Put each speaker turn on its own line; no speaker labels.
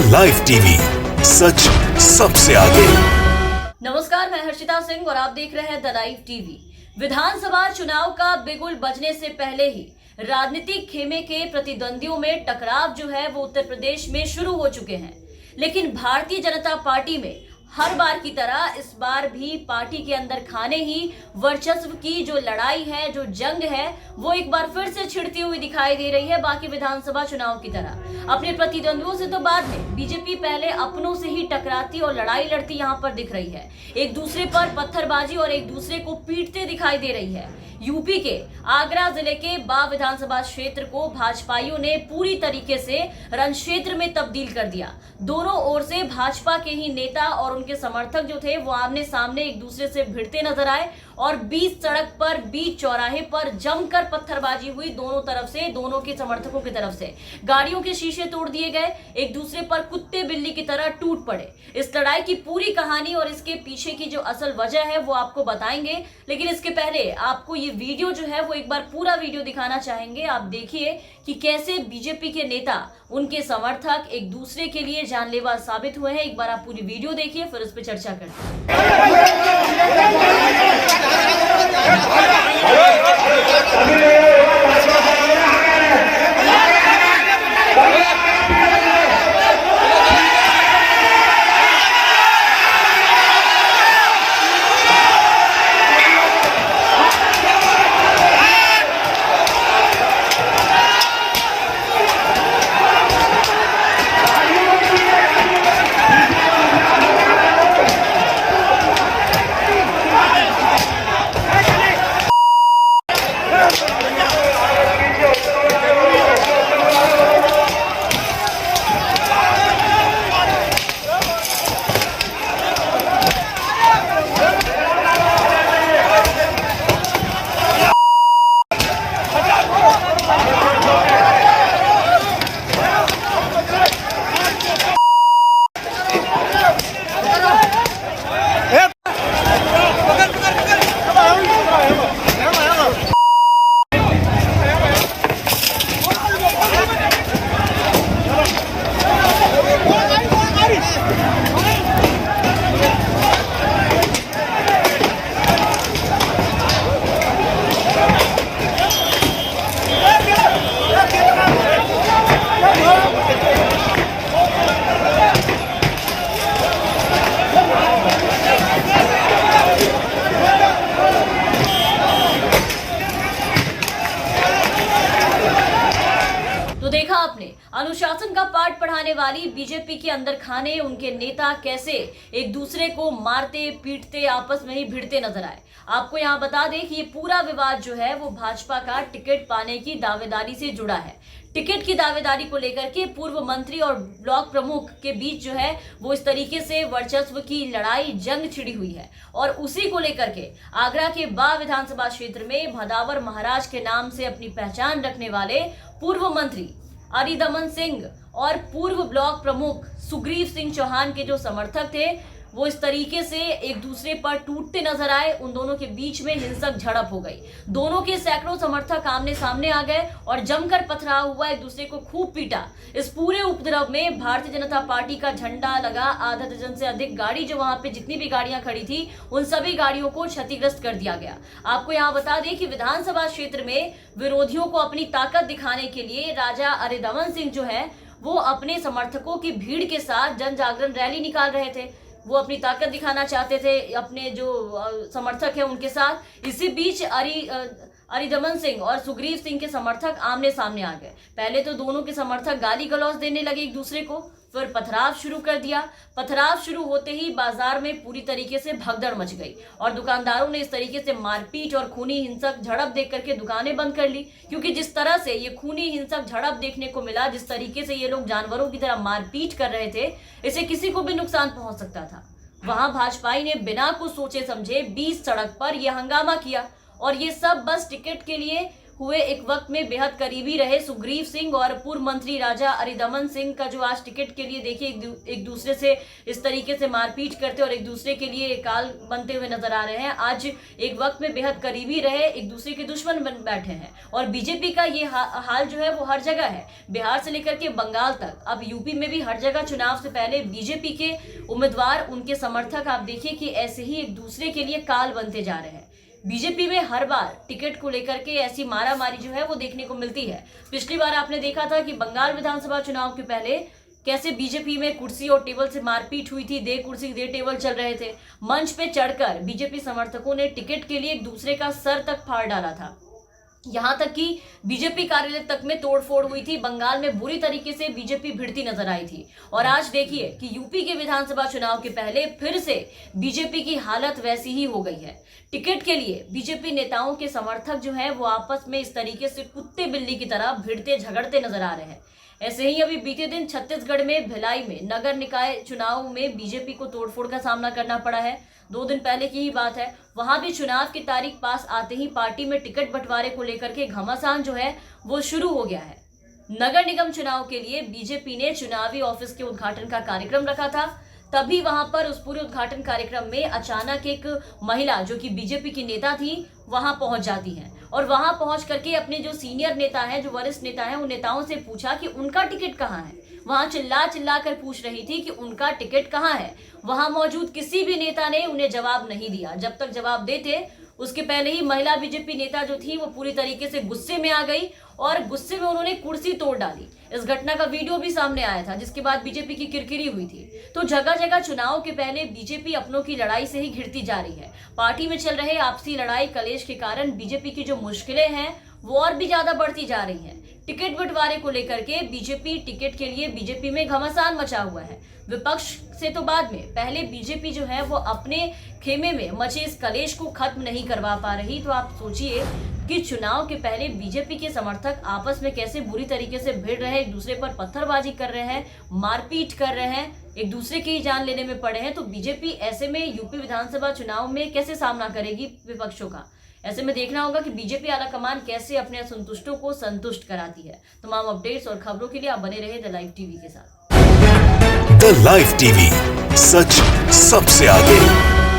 The live TV, सच सबसे आगे।
नमस्कार, मैं हर्षिता सिंह और आप देख रहे हैं द लाइव टीवी। विधानसभा चुनाव का बिगुल बजने से पहले ही राजनीतिक खेमे के प्रतिद्वंदियों में टकराव जो है वो उत्तर प्रदेश में शुरू हो चुके हैं। लेकिन भारतीय जनता पार्टी में हर बार की तरह इस बार भी पार्टी के अंदर खाने ही वर्चस्व की जो लड़ाई है, जो जंग है, वो एक बार फिर से छिड़ती हुई दिखाई दे रही है। बाकी विधानसभा चुनाव की तरह अपने प्रतिद्वंदियों से तो बाद में बीजेपी पहले अपनों से ही टकराती और लड़ाई लड़ती यहाँ पर दिख रही है। एक दूसरे पर पत्थरबाजी और एक दूसरे को पीटते दिखाई दे रही है। यूपी के आगरा जिले के बा विधानसभा क्षेत्र को भाजपाइयों ने पूरी तरीके से रण क्षेत्र में तब्दील कर दिया। दोनों ओर से भाजपा के ही नेता और उनके समर्थक जो थे वो आमने सामने एक दूसरे से भिड़ते नजर आए और बीच सड़क पर, बीच चौराहे पर जमकर पत्थरबाजी हुई। दोनों तरफ से, दोनों के समर्थकों की तरफ से गाड़ियों के शीशे तोड़ दिए गए, एक दूसरे पर कुत्ते बिल्ली की तरह टूट पड़े। इस लड़ाई की पूरी कहानी और इसके पीछे की जो असल वजह है वो आपको बताएंगे, लेकिन इसके पहले आपको ये वीडियो जो है वो एक बार पूरा वीडियो दिखाना चाहेंगे। आप देखिए कि कैसे बीजेपी के नेता, उनके समर्थक एक दूसरे के लिए जानलेवा साबित हुए हैं। एक बार आप पूरी वीडियो देखिए, फिर उस पर चर्चा करते हैं। देखा आपने, अनुशासन का पाठ पढ़ाने वाली बीजेपी के अंदर खाने उनके नेता कैसे एक दूसरे को मारते पीटते आपस में ही भिड़ते नजर आए। आपको यहाँ बता दें कि ये पूरा विवाद जो है वो भाजपा का टिकट पाने की दावेदारी से जुड़ा है। टिकट की दावेदारी को लेकर के पूर्व मंत्री और ब्लॉक प्रमुख के बीच जो है वो इस तरीके से वर्चस्व की लड़ाई, जंग छिड़ी हुई है। और उसी को लेकर के आगरा के बा विधानसभा क्षेत्र में भदावर महाराज के नाम से अपनी पहचान रखने वाले पूर्व मंत्री अरिदमन सिंह और पूर्व ब्लॉक प्रमुख सुग्रीव सिंह चौहान के जो समर्थक थे वो इस तरीके से एक दूसरे पर टूटते नजर आए। उन दोनों के बीच में हिंसक झड़प हो गई। दोनों के सैकड़ों समर्थक आमने सामने आ गए और जमकर पथराव हुआ, एक दूसरे को खूब पीटा। इस पूरे उपद्रव में भारतीय जनता पार्टी का झंडा लगा, आधा दर्जन से अधिक गाड़ी जो वहां पे जितनी भी गाड़ियां खड़ी थी उन सभी गाड़ियों को क्षतिग्रस्त कर दिया गया। आपको यहाँ बता दें कि विधानसभा क्षेत्र में विरोधियों को अपनी ताकत दिखाने के लिए राजा अरिदमन सिंह जो है वो अपने समर्थकों की भीड़ के साथ जन जागरण रैली निकाल रहे थे। वो अपनी ताकत दिखाना चाहते थे अपने जो समर्थक हैं उनके साथ। इसी बीच अरिदमन सिंह और सुग्रीव सिंह के समर्थक आमने सामने आ गए। पहले तो दोनों के समर्थक गाली गलौज देने लगे एक दूसरे को, फिर पथराव शुरू कर दिया। पथराव शुरू होते ही बाजार में पूरी तरीके से भगदड़ मच गई और दुकानदारों ने इस तरीके से मारपीट और खूनी हिंसक झड़प देख करके दुकानें बंद कर ली। क्योंकि जिस तरह से ये खूनी हिंसक झड़प देखने को मिला, जिस तरीके से ये लोग जानवरों की तरह मारपीट कर रहे थे, इससे किसी को भी नुकसान पहुंच सकता था। वहां भाजपाई ने बिना कुछ सोचे समझे बीच सड़क पर यह हंगामा किया और ये सब बस टिकट के लिए हुए एक वक्त में बेहद करीबी रहे सुग्रीव सिंह और पूर्व मंत्री राजा अरिदमन सिंह का जो आज टिकट के लिए देखिए एक दूसरे से इस तरीके से मारपीट करते और एक दूसरे के लिए काल बनते हुए नजर आ रहे हैं। आज एक वक्त में बेहद करीबी रहे, एक दूसरे के दुश्मन बन बैठे हैं और बीजेपी का ये हाल जो है वो हर जगह है, बिहार से लेकर के बंगाल तक। अब यूपी में भी हर जगह चुनाव से पहले बीजेपी के उम्मीदवार, उनके समर्थक आप देखिए कि ऐसे ही एक दूसरे के लिए काल बनते जा रहे हैं। बीजेपी में हर बार टिकट को लेकर के ऐसी मारामारी जो है वो देखने को मिलती है। पिछली बार आपने देखा था कि बंगाल विधानसभा चुनाव के पहले कैसे बीजेपी में कुर्सी और टेबल से मारपीट हुई थी, दे कुर्सी दे टेबल चल रहे थे। मंच पे चढ़कर बीजेपी समर्थकों ने टिकट के लिए एक दूसरे का सर तक फाड़ डाला था, यहां तक कि बीजेपी कार्यालय तक में तोड़फोड़ हुई थी। बंगाल में बुरी तरीके से बीजेपी भिड़ती नजर आई थी और आज देखिए कि यूपी के विधानसभा चुनाव के पहले फिर से बीजेपी की हालत वैसी ही हो गई है। टिकट के लिए बीजेपी नेताओं के समर्थक जो है वो आपस में इस तरीके से कुत्ते बिल्ली की तरह भिड़ते झगड़ते नजर आ रहे हैं। ऐसे ही अभी बीते दिन छत्तीसगढ़ में भिलाई में नगर निकाय चुनाव में बीजेपी को तोड़फोड़ का सामना करना पड़ा है। 2 दिन पहले की ही बात है। वहां भी चुनाव की तारीख पास आते ही पार्टी में टिकट बंटवारे को लेकर के घमासान जो है वो शुरू हो गया है। नगर निगम चुनाव के लिए बीजेपी ने चुनावी ऑफिस के उद्घाटन का कार्यक्रम रखा था। तभी वहां पर उस पूरे उद्घाटन कार्यक्रम में अचानक एक महिला जो कि बीजेपी की नेता थी वहां पहुंच जाती है और वहां पहुंच करके अपने जो सीनियर नेता है, जो वरिष्ठ नेता है, उन नेताओं से पूछा कि उनका टिकट कहाँ है। वहां चिल्ला कर पूछ रही थी कि उनका टिकट कहाँ है। वहां मौजूद किसी भी नेता ने उन्हें जवाब नहीं दिया। जब तक जवाब देते उसके पहले ही महिला बीजेपी नेता जो थी वो पूरी तरीके से गुस्से में आ गई और गुस्से में उन्होंने कुर्सी तोड़ डाली। इस घटना का वीडियो भी सामने आया था, जिसके बाद बीजेपी की किरकिरी हुई थी। तो जगह जगह चुनाव के पहले बीजेपी अपनों की लड़ाई से ही घिरती जा रही है। पार्टी में चल रहे आपसी लड़ाई कलेश के कारण बीजेपी की जो मुश्किलें हैं वो और भी ज्यादा बढ़ती जा रही हैं। टिकट बंटवारे को लेकर के बीजेपी टिकट के लिए बीजेपी में घमासान मचा हुआ है। विपक्ष से तो बाद में, पहले बीजेपी जो है वो अपने खेमे में मचे इस कलेश को खत्म नहीं करवा पा रही। तो आप सोचिए कि चुनाव के पहले बीजेपी के समर्थक आपस में कैसे बुरी तरीके से भिड़ रहे हैं, एक दूसरे पर पत्थरबाजी कर रहे हैं, मारपीट कर रहे हैं, एक दूसरे की जान लेने में पड़े हैं। तो बीजेपी ऐसे में यूपी विधानसभा चुनाव में कैसे सामना करेगी विपक्षों का। ऐसे में देखना होगा कि बीजेपी आलाकमान कैसे अपने असंतुष्टों को संतुष्ट कराती है। तमाम अपडेट्स और खबरों के लिए आप बने रहे द लाइव टीवी के साथ।
द लाइव टीवी, सच सबसे आगे।